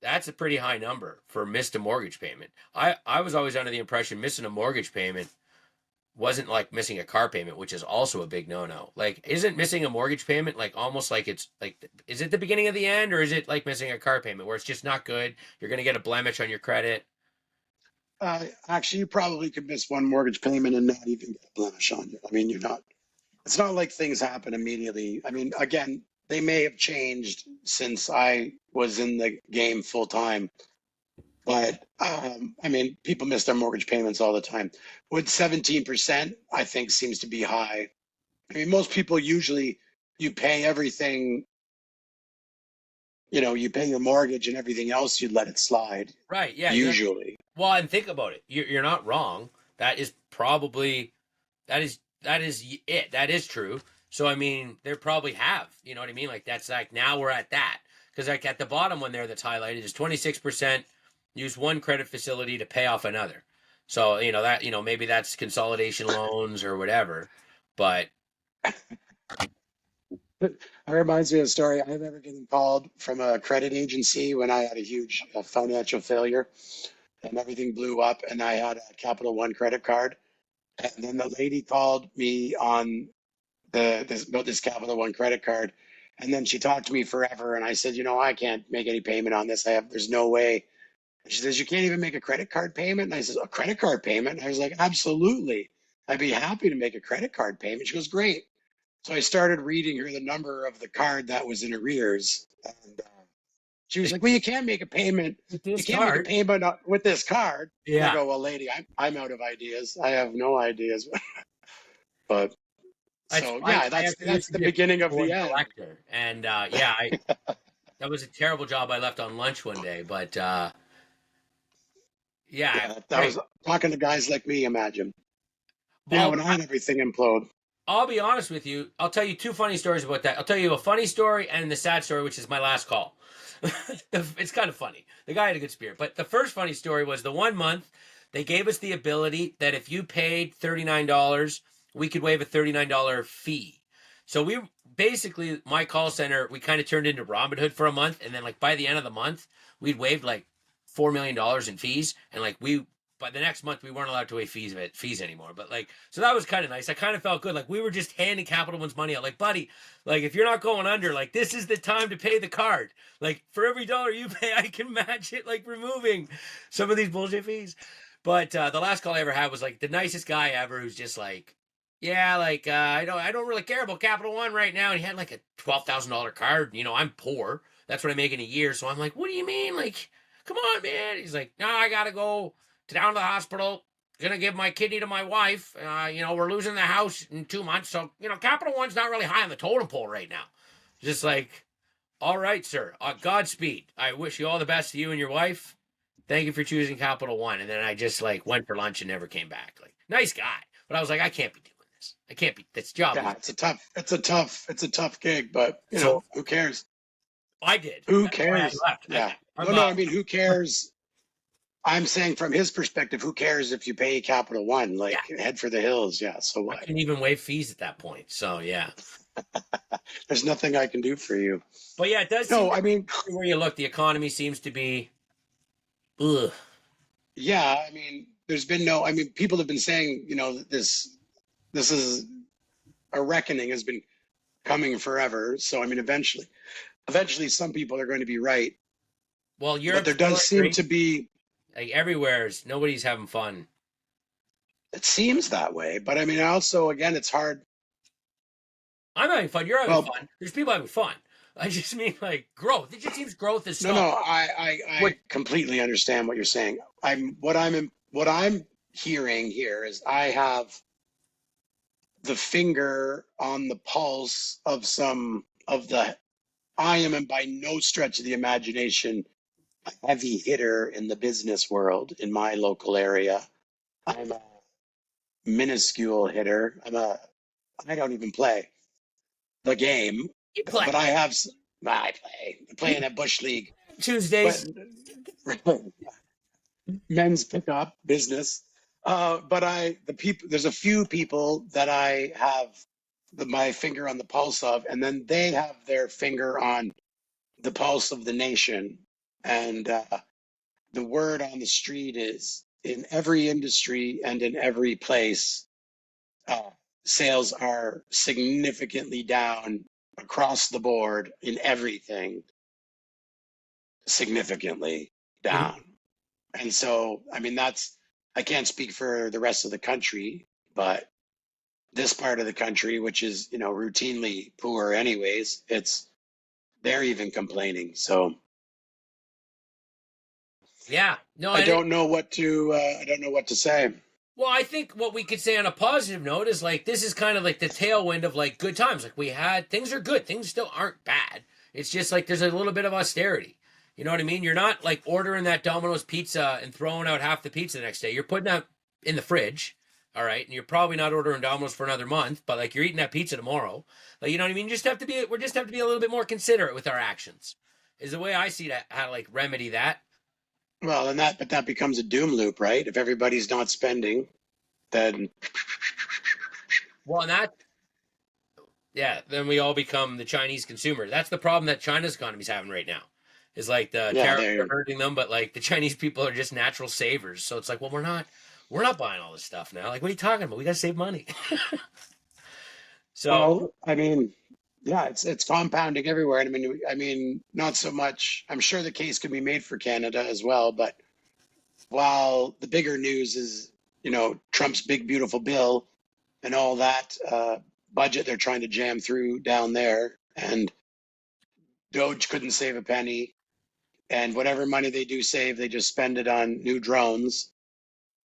That's a pretty high number for missed a mortgage payment. I was always under the impression missing a mortgage payment wasn't like missing a car payment, which is also a big no-no. Like, isn't missing a mortgage payment like almost like it's like, is it the beginning of the end, or is it like missing a car payment where it's just not good? You're going to get a blemish on your credit. Actually, you probably could miss one mortgage payment and not even get a blemish on you. I mean, it's not like things happen immediately. I mean, again, they may have changed since I was in the game full time. But I mean, people miss their mortgage payments all the time. With 17%, I think seems to be high. I mean, most people usually you pay everything, you pay your mortgage and everything else, you let it slide. Right. Yeah. Usually. Well, and think about it. You're not wrong. That is probably that is it. That is true. So I mean, they probably have. You know what I mean? Like that's like now we're at that because like at the bottom one there that's highlighted is 26%. Use one credit facility to pay off another. So, that, maybe that's consolidation loans or whatever. But That reminds me of a story. I remember getting called from a credit agency when I had a huge financial failure and everything blew up and I had a Capital One credit card. And then the lady called me on about this Capital One credit card. And then she talked to me forever. And I said, I can't make any payment on this. There's no way. And she says, you can't even make a credit card payment? And I says, a credit card payment? And I was like, absolutely. I'd be happy to make a credit card payment. She goes, great. So I started reading her the number of the card that was in arrears. And she was like, well, you can't make a payment. You can't make a payment with this card. Yeah. And I go, well, lady, I'm out of ideas. I have no ideas. But so, yeah, that's the beginning of the end. Collector. And yeah, that was a terrible job I left on lunch one day. But yeah, that was talking to guys like me, imagine. Yeah, when I had everything implode. I'll be honest with you. I'll tell you 2 funny stories about that. I'll tell you a funny story and the sad story, which is my last call. It's kind of funny. The guy had a good spirit. But the first funny story was the 1 month they gave us the ability that if you paid $39, we could waive a $39 fee. So we basically, my call center, we kind of turned into Robin Hood for a month. And then like by the end of the month, we'd waived like $4 million in fees. And like by the next month, we weren't allowed to waive fees anymore. But like, so that was kind of nice. I kind of felt good. Like we were just handing Capital One's money out. Like, buddy, like if you're not going under, like this is the time to pay the card. Like for every dollar you pay, I can match it, like removing some of these bullshit fees. But the last call I ever had was like the nicest guy ever, who's just like, yeah, like I don't really care about Capital One right now. And he had like a $12,000 card. I'm poor. That's what I make in a year. So I'm like, what do you mean? Like, come on, man. He's like, no, I gotta go down to the hospital, gonna give my kidney to my wife. We're losing the house in 2 months. So, Capital One's not really high on the totem pole right now. Just like, all right, sir, Godspeed. I wish you all the best to you and your wife. Thank you for choosing Capital One. And then I just like went for lunch and never came back. Like, nice guy. But I was like, I can't be doing this. I can't be, this job. Yeah, it's a tough gig, but who cares? I did. Who cares? Yeah. No, I mean, who cares? I'm saying from his perspective, who cares if you pay Capital One? Like, head for the hills. Yeah. So what? I can even waive fees at that point. So yeah. There's nothing I can do for you. But yeah, it does. No, I mean, where you look, the economy seems to be. Ugh. Yeah, I mean, there's been no, I mean, people have been saying, this is a reckoning has been coming forever. So, I mean, eventually some people are going to be right. Well, But Europe's there does seem to be, like everywhere's nobody's having fun. it seems that way. But I mean, also, again, it's hard. I'm having fun. You're having Well, fun. There's people having fun. I just mean like growth. It just seems growth is no, so. no, I completely understand what you're saying. What I'm hearing here is I have the finger on the pulse of some of the. I am by no stretch of the imagination a heavy hitter in the business world in my local area. I'm a minuscule hitter. I don't even play the game, You play but I play in a bush league, but Tuesdays. men's pickup business. There's a few people that I have my finger on the pulse of, and then they have their finger on the pulse of the nation. And the word on the street is in every industry and in every place, uh, sales are significantly down across the board in everything, significantly Mhm. down. And so, I mean, I can't speak for the rest of the country, but this part of the country, which is, routinely poor anyways, they're even complaining. So Yeah. No, I and don't know what to say. well, I think what we could say on a positive note is like this is kind of like the tailwind of like good times. Like we had things are good. Things still aren't bad. It's just like there's a little bit of austerity. You know what I mean? You're not like ordering that Domino's pizza and throwing out half the pizza the next day. You're putting that in the fridge. All right. And you're probably not ordering Domino's for another month, but like you're eating that pizza tomorrow. Like, you know what I mean? We just have to be a little bit more considerate with our actions. Is the way I see that, how to like remedy that. Well, but that becomes a doom loop, right? If everybody's not spending, then Well, and that yeah, then we all become the Chinese consumer. That's the problem that China's economy's having right now. Is like the yeah, tariffs are they're hurting them, but like the Chinese people are just natural savers. So it's like, well, we're not buying all this stuff now. Like, what are you talking about? We got to save money. So well, I mean, yeah, it's compounding everywhere. And I mean, not so much. I'm sure the case can be made for Canada as well, but while the bigger news is, Trump's big beautiful bill and all that budget they're trying to jam through down there, and Doge couldn't save a penny, and whatever money they do save, they just spend it on new drones.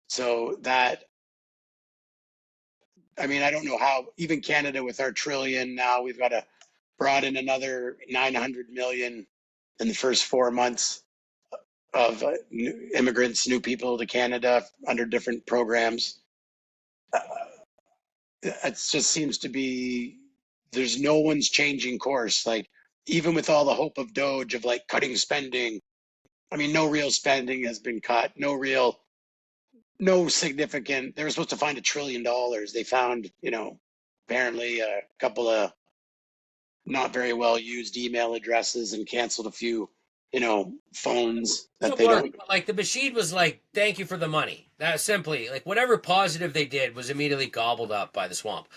So that, I mean, I don't know how even Canada with our trillion now, we've got to brought in another 900 million in the first 4 months of new immigrants, new people to Canada under different programs. It just seems to be there's no one's changing course. Like even with all the hope of Doge of like cutting spending, I mean, no real spending has been cut. No significant. They were supposed to find $1 trillion. They found, apparently a couple of not very well used email addresses and canceled a few, phones that it they worked. don't. Like the machine was like, thank you for the money. That simply like whatever positive they did was immediately gobbled up by the swamp.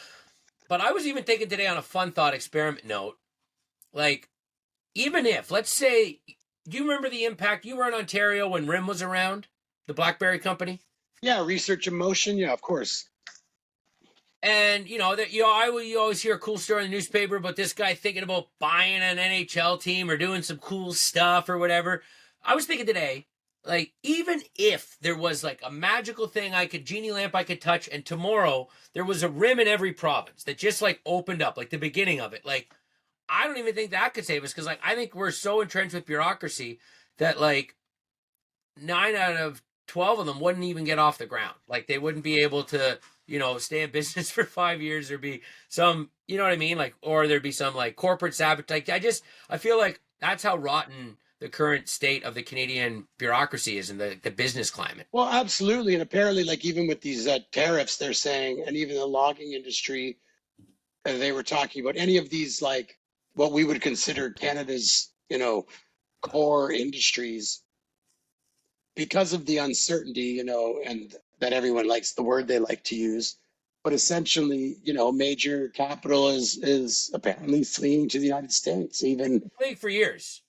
But I was even thinking today on a fun thought experiment note, like even if let's say, do you remember the impact you were in Ontario when RIM was around, the BlackBerry company? Yeah, research in motion. Yeah, of course. And you always hear a cool story in the newspaper about this guy thinking about buying an NHL team or doing some cool stuff or whatever. I was thinking today, like even if there was like a magical thing genie lamp I could touch, and tomorrow there was a RIM in every province that just like opened up, like the beginning of it. Like I don't even think that could save us because like I think we're so entrenched with bureaucracy that like 9 out of 12 of them wouldn't even get off the ground. Like they wouldn't be able to, stay in business for 5 years or be some, you know what I mean? Like, or there'd be some like corporate sabotage. I feel like that's how rotten the current state of the Canadian bureaucracy is in the business climate. Well, absolutely. And apparently, like even with these tariffs, they're saying, and even the logging industry, they were talking about any of these like what we would consider Canada's, core industries because of the uncertainty, and that everyone likes, the word they like to use. But essentially, you know, major capital is apparently fleeing to the United States. Even Playing for years.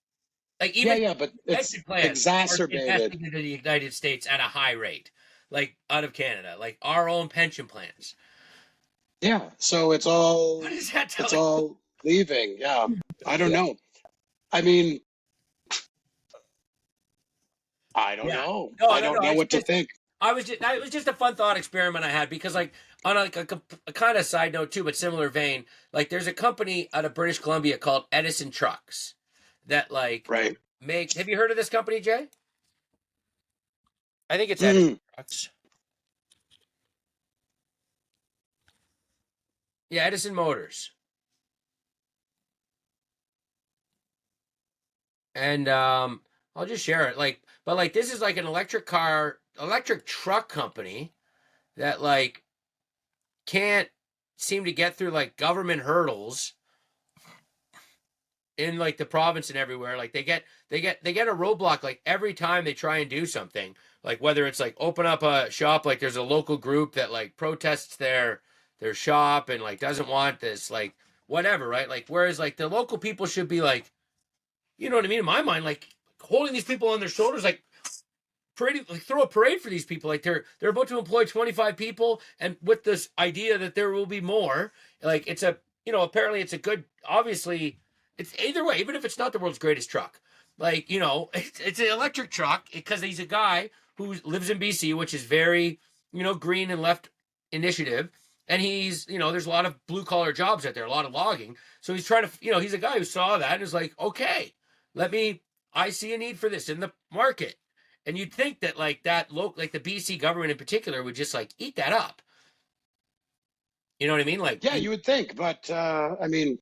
Like yeah, even yeah, but pension it's plans are exacerbated. investing into the United States at a high rate, like out of Canada, like our own pension plans. Yeah, so What is that it's telling? all leaving. Yeah, I don't know. I mean, I don't Yeah. know. No, I no, don't no. know It's what to just think. it was just a fun thought experiment I had because like on a kind of side note too, but similar vein, like there's a company out of British Columbia called Edison Trucks that like Right. make. Have you heard of this company, Jay? I think it's Edison Mm, Trucks. Yeah, Edison Motors. And I'll just share it. Like, but like this is like an electric truck company that like can't seem to get through like government hurdles in like the province and everywhere. Like they get a roadblock like every time they try and do something. Like whether it's like open up a shop, like there's a local group that like protests their shop and like doesn't want this, like whatever, right? Like whereas like the local people should be like, you know what I mean? In my mind, like holding these people on their shoulders, like parade, like throw a parade for these people. Like they're about to employ 25 people, and with this idea that there will be more. Like it's a, apparently it's a good. Obviously, it's either way. Even if it's not the world's greatest truck, like it's an electric truck because he's a guy who lives in BC, which is very green and left initiative. And he's, there's a lot of blue collar jobs out there, a lot of logging. So he's trying to, he's a guy who saw that and is like, okay, let me, I see a need for this in the market. And you'd think that like that local, like the BC government in particular, would just like eat that up. You know what I mean? Like yeah, you would think, but I mean,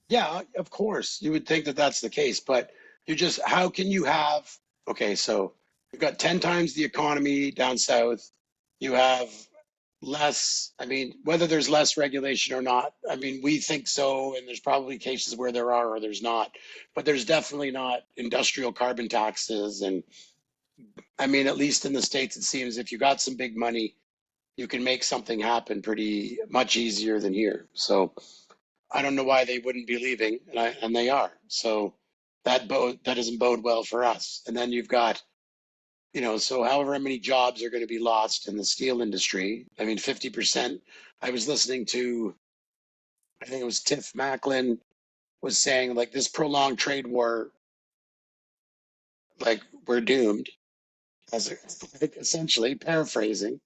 yeah, of course, you would think that that's the case. But you just, how can you have? Okay, so you've got 10 times the economy down south. You have less. I mean, whether there's less regulation or not, I mean, we think so, and there's probably cases where there are or there's not. But there's definitely not industrial carbon taxes, and I mean, at least in the States, it seems if you got some big money, you can make something happen pretty much easier than here. So I don't know why they wouldn't be leaving, and they are. So that doesn't bode well for us. And then you've got, so however many jobs are going to be lost in the steel industry. I mean, 50%. I was listening to, I think it was Tiff Macklin was saying like this prolonged trade war, like we're doomed, as essentially paraphrasing.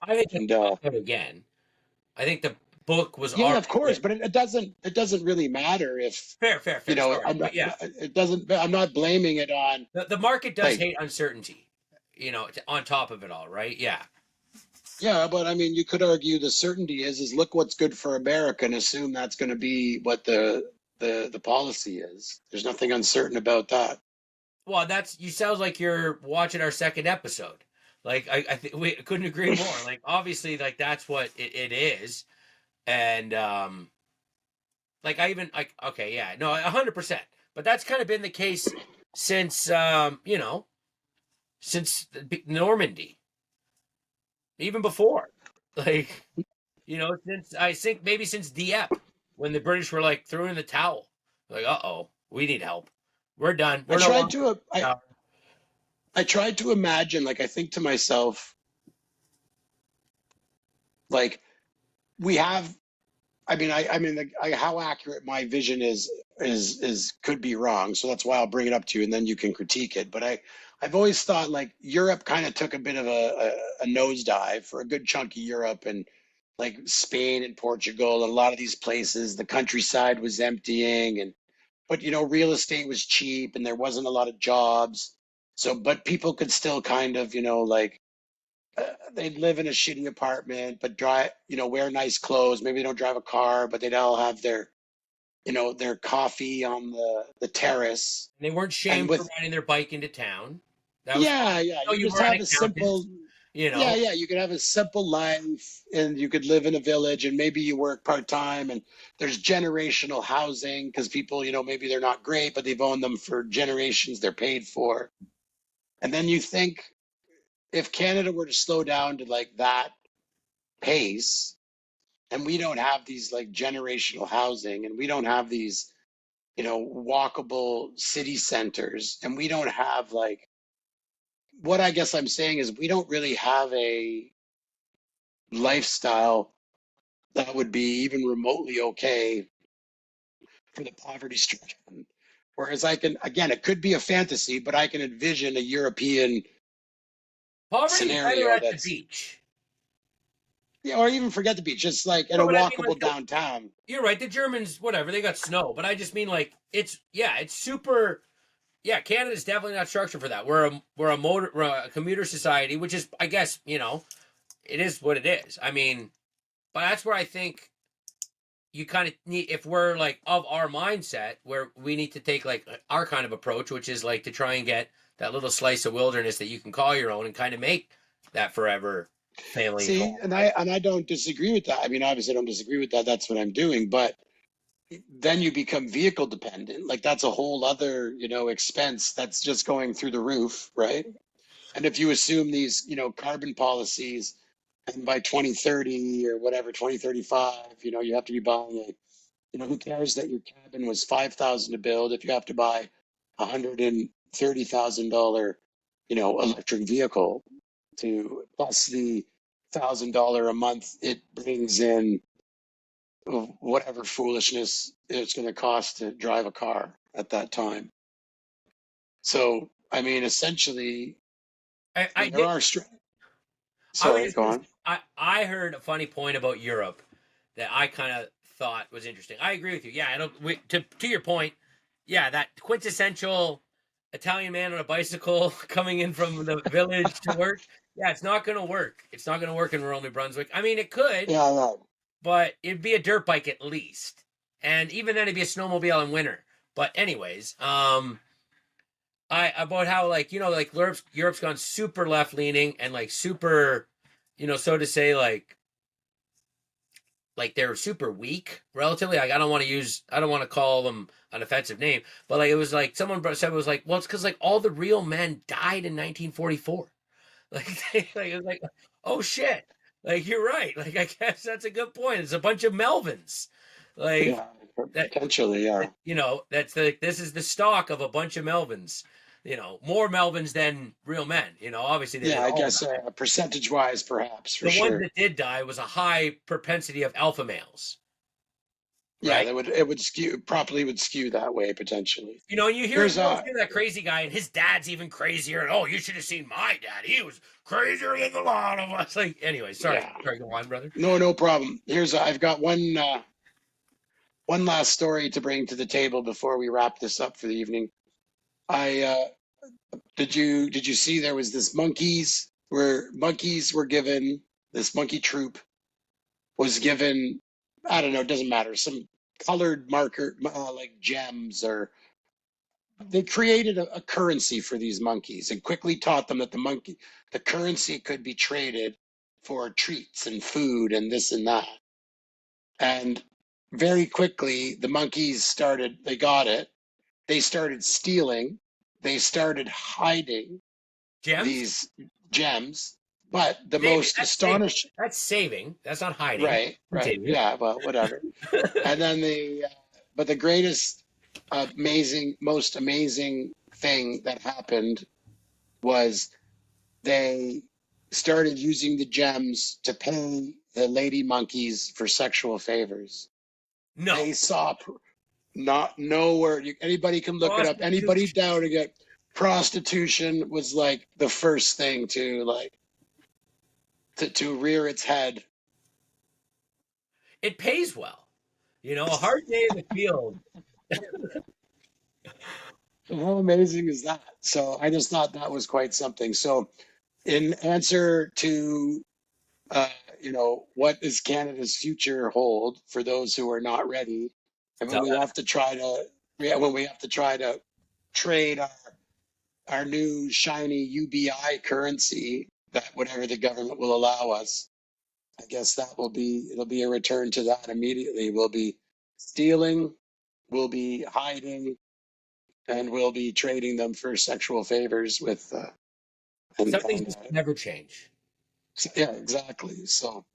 I think And it's out again. I think the book was yeah, of already course, written. but it doesn't really matter if, Fair, fair, fair. Sorry, I'm but not, yeah, it doesn't, I'm not blaming it on the market does like, hate uncertainty. On top of it all, right? Yeah. yeah, but I mean, you could argue the certainty is look what's good for America and assume that's going to be what the policy is. There's nothing uncertain about that. Well, that's you sounds like you're watching our second episode. Like I think we couldn't agree more. Like obviously, like that's what it is, and like I even like okay, yeah, no, 100%. But that's kind of been the case since since Normandy, even before, like since I think maybe since Dieppe, when the British were like throwing in the towel, like we need help, we're done, I we're no tried longer. to I tried to imagine, like I think to myself, like we have. I mean, like, how accurate my vision is could be wrong. So that's why I'll bring it up to you, and then you can critique it. But I've always thought like Europe kind of took a bit of a nosedive for a good chunk of Europe, and like Spain and Portugal and a lot of these places, the countryside was emptying, and but real estate was cheap and there wasn't a lot of jobs. So, but people could still kind of, like they'd live in a shitty apartment, but drive, wear nice clothes. Maybe they don't drive a car, but they'd all have their coffee on the terrace. They weren't And shamed for with, riding their bike into town. That was fine. yeah, yeah, Oh, you you just were an have a accountant, simple, you yeah, know. yeah, you could have a simple life and you could live in a village and maybe you work part time and there's generational housing because people, maybe they're not great, but they've owned them for generations, they're paid for. And then you think if Canada were to slow down to like that pace, and we don't have these like generational housing, and we don't have these, walkable city centers, and we don't have like, what I guess I'm saying is we don't really have a lifestyle that would be even remotely okay for the poverty stricken. Whereas I can, again, it could be a fantasy, but I can envision a European Poverty's better scenario at the that's, beach. yeah, or even forget the beach, just like in No, a but I mean, walkable like, downtown. you're right. The Germans, whatever, they got snow. But I just mean, like, it's super. Yeah, Canada's definitely not structured for that. We're a commuter society, which is, I guess, it is what it is. I mean, but that's where I think you kind of need, if we're like of our mindset, where we need to take like our kind of approach, which is like to try and get that little slice of wilderness that you can call your own and kind of make that forever family See, home. and I don't disagree with that. I mean, obviously, I don't disagree with that. That's what I'm doing. But then you become vehicle dependent. Like that's a whole other, expense that's just going through the roof, right? And if you assume these, carbon policies, and by 2030 or whatever, 2035, you have to be buying a, who cares that your cabin was 5,000 to build if you have to buy $130,000, electric vehicle to plus the $1,000 a month it brings in of whatever foolishness it's going to cost to drive a car at that time. So, I mean, essentially, I there get. are. I was Sorry, just go gonna. on. I heard a funny point about Europe that I kind of thought was interesting. I agree with you. Yeah, I don't. To your point. Yeah, that quintessential Italian man on a bicycle coming in from the village to work. Yeah, it's not going to work. It's not going to work in rural New Brunswick. I mean, it could, Yeah, no. but it'd be a dirt bike at least, and even then, it'd be a snowmobile in winter. But anyways, I about how like like Europe's gone super left leaning and like super, so to say like they're super weak relatively. Like I don't want to call them an offensive name, but like it was like someone said it was like, well, it's because like all the real men died in 1944. Like, it was like, oh shit, like you're right. Like I guess that's a good point. It's a bunch of Melvins, like Yeah, that. potentially, yeah. That's this is the stock of a bunch of Melvins. More Melvins than real men. Obviously they Yeah, didn't I all guess die. percentage-wise, perhaps, for The ones sure. that did die was a high propensity of alpha males, Yeah, right? that would it would skew properly would skew that way potentially. You hear Here's you always hear that crazy guy, and his dad's even crazier. And oh, you should have seen my dad; he was crazier than a lot of us. Like, anyway, sorry, yeah, go on, brother. no problem. I've got one last story to bring to the table before we wrap this up for the evening. I did you see there was this monkeys were given, this monkey troop was given, I don't know, it doesn't matter, some colored marker, like gems, or they created a currency for these monkeys and quickly taught them that the currency could be traded for treats and food and this and that. And very quickly, the monkeys they got it. They started stealing. They started hiding Gems, these gems. But the saving. most That's saving. astonishing, That's saving. That's not hiding. right, Continue. yeah, well, whatever. And then but the greatest, most amazing thing that happened was they started using the gems to pay the lady monkeys for sexual favors. No They saw not nowhere. Anybody can look it up. Anybody prostitution. doubting it, prostitution was like the first thing to to rear its head. It pays well. A hard day in the field. How amazing is that? So I just thought that was quite something. So in answer to uh, what does Canada's future hold for those who are not ready, and when Tell we that. have to try to, yeah, when we have to try to trade our new shiny UBI currency, that whatever the government will allow us, I guess it'll be a return to that immediately. We'll be stealing, we'll be hiding, and we'll be trading them for sexual favors with And, Some things just never change. yeah, exactly. So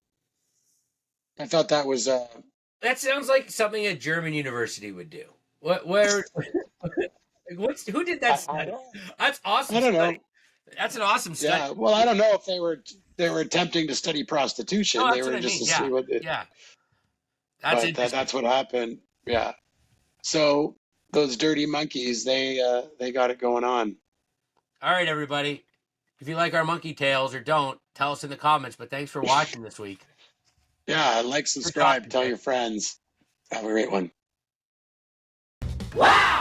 I thought that was That sounds like something a German university would do. Where who did that study? That's awesome I don't study. know. That's an awesome study. Yeah, well, I don't know if they were attempting to study No, prostitution. They that's what were I just mean. to Yeah, see what yeah, that's but interesting. that's what happened. Yeah. So those dirty monkeys, they got it going on. All right, everybody. If you like our monkey tales or don't, tell us in the comments. But thanks for watching this week. Yeah, like, Good subscribe, talking, tell Jay. your friends. Have a great one. Wow!